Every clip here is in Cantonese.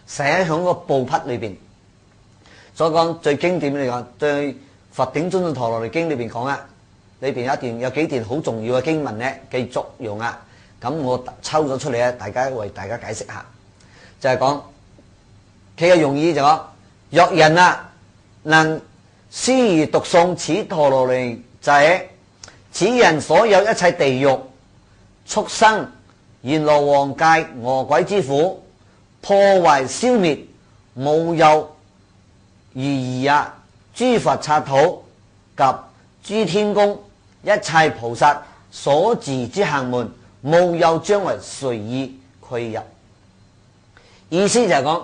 寫喺個布匹裏邊。所以講最經典嚟講，對《佛頂尊勝陀羅尼經》裏邊講啊，裏邊有幾段好重要嘅經文咧嘅作用啊。咁我抽咗出嚟咧，為大家解釋下，就係講佢嘅用意就講，若人啊能思而讀誦此陀羅尼者，此人所有一切地獄、畜生、閻羅王界、餓鬼之苦，破壞消滅，無有而疑啊！諸佛剎土及諸天宮一切菩薩所持之行門，無有將為隨意俱入。意思就係講，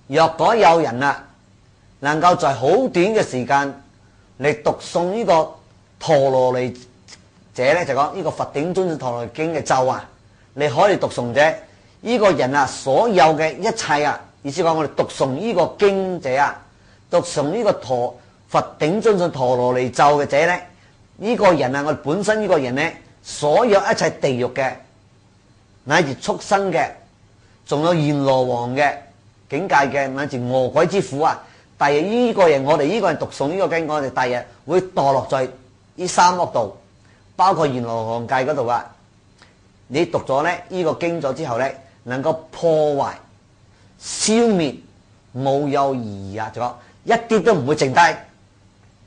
若果有人啊，能夠在好短嘅時間嚟讀誦呢個陀羅尼者咧，就講呢個《佛頂尊勝陀羅尼經》嘅咒啊，你可以讀誦者，呢個人啊，所有嘅一切啊，意思講我哋讀誦呢個經者啊，讀誦呢個佛頂尊勝陀羅尼咒嘅者咧，呢個人啊，我哋本身呢個人咧，所有一切地獄嘅，乃至畜生嘅，仲有閻羅王嘅境界嘅，乃至餓鬼之苦啊！第日呢個人，我哋呢個人讀誦呢個經，我哋第日會墮落在呢三惡道，包括閻羅王界嗰度啊！你讀咗咧呢個經咗之後咧，能夠破壞、消滅、無有疑啊！就講一啲都唔會剩低。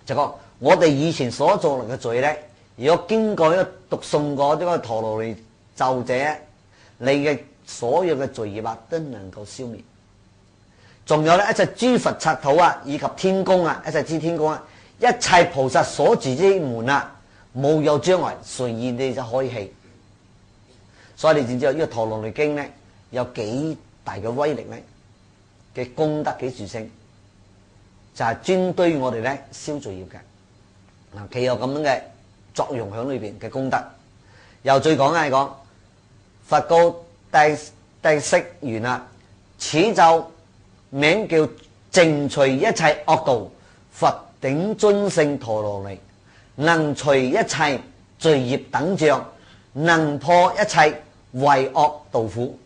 就講我哋以前所做嘅罪咧，如果經過呢個讀誦過呢個陀羅尼咒者，你嘅所有嘅罪業啊，都能夠消滅。仲有咧一切諸佛剎土啊，以及天宮啊，一切諸天宮啊，一切菩薩所持之門啊，無有將來，隨意你就可以棄。所以你知唔知道呢個陀羅尼經咧有幾大嘅威力咧？嘅功德幾殊勝，就係專對我哋咧消罪業嘅。嗱，佢有咁樣嘅作用喺裏邊嘅功德。又再講係講佛告帝釋玄啊，此咒名叫淨除一切惡道，佛頂尊勝陀羅尼，能除一切罪業等障，能破一切為惡道苦。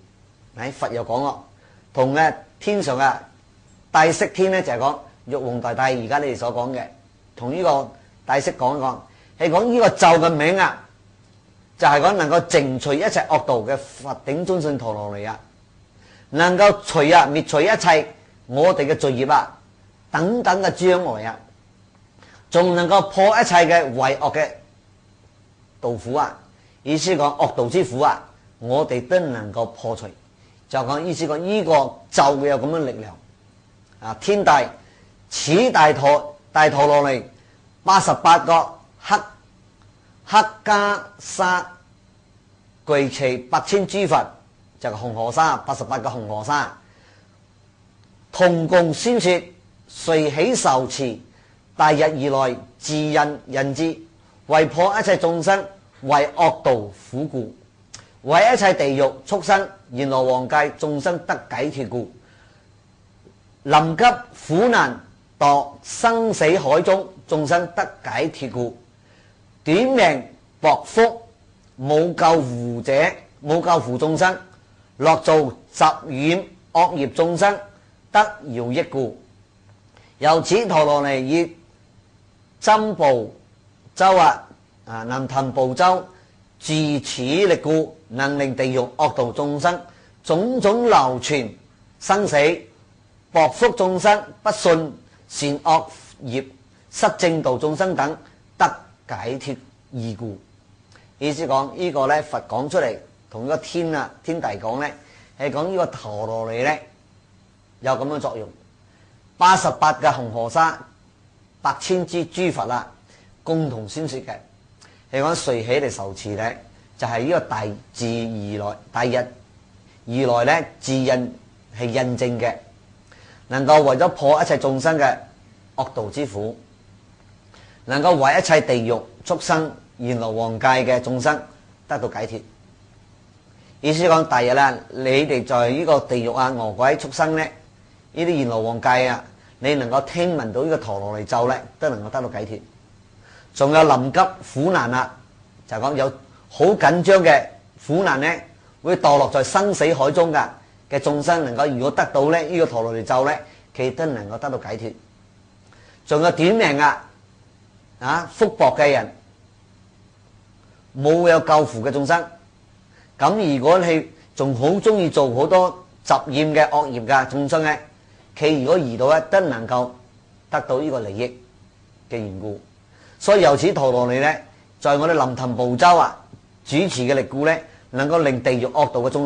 佛又講咯，同嘅天上嘅帝釋天咧就係講玉皇大帝，而家你哋所講嘅，同呢個帝釋講一講，係講呢個咒嘅名啊，就係講能夠淨除一切惡道嘅佛頂尊勝陀羅尼啊，能夠除啊滅除一切我哋嘅罪業啊等等嘅障礙啊，仲能夠破一切嘅為惡嘅道苦啊。意思講惡道之苦啊，我哋都能夠破除。就講意思講呢個咒會有咁樣力量啊！天大此大陀羅尼88個黑袈裟具其8000諸佛，就係紅河沙88個紅河沙，同共宣說，隨喜受持，大日而來自印之，為破一切眾生為惡道苦故，為一切地獄畜生閻羅王界眾生得解脫故，臨急苦難墮生死海中眾生得解脫故，短命薄福冇救護者冇救護眾生，落造雜染惡業眾生得饒益故，由此陀羅尼以針部洲南騰部洲自此力故，能令地獄惡道眾生種種流傳生死，薄福眾生不信善惡業失正道眾生等得解脫義故。意思講呢個咧佛講出嚟，同呢個天帝講咧，係講呢個陀羅尼咧有咁樣作用。88嘅紅河沙8000支諸佛啦，共同宣說嘅，係講隨喜嚟受持咧，就係呢個大日而來咧自印係印證嘅，能夠為咗破一切眾生嘅惡道之苦，能夠為一切地獄畜生閻羅王界嘅眾生得到解脫。意思講第日啦，你哋在呢個地獄啊、餓鬼畜生咧，呢啲閻羅王界啊，你能夠聽聞到呢個陀羅尼咒咧，都能夠得到解脫。仲有臨急苦難啦，就講有好緊張嘅苦難咧，會墮落在生死海中噶。嘅眾生能夠如果得到咧呢個陀羅尼咒咧，佢都能夠得到解脫。仲有短命福薄嘅人，冇有救扶嘅眾生。咁如果你仲好中意做好多雜厭嘅惡業嘅眾生咧，佢如果遇到咧，都能夠得到呢個利益嘅緣故。所以由此陀羅尼咧，在我哋臨騰部洲主持嘅力故咧，能夠令地獄惡道嘅眾生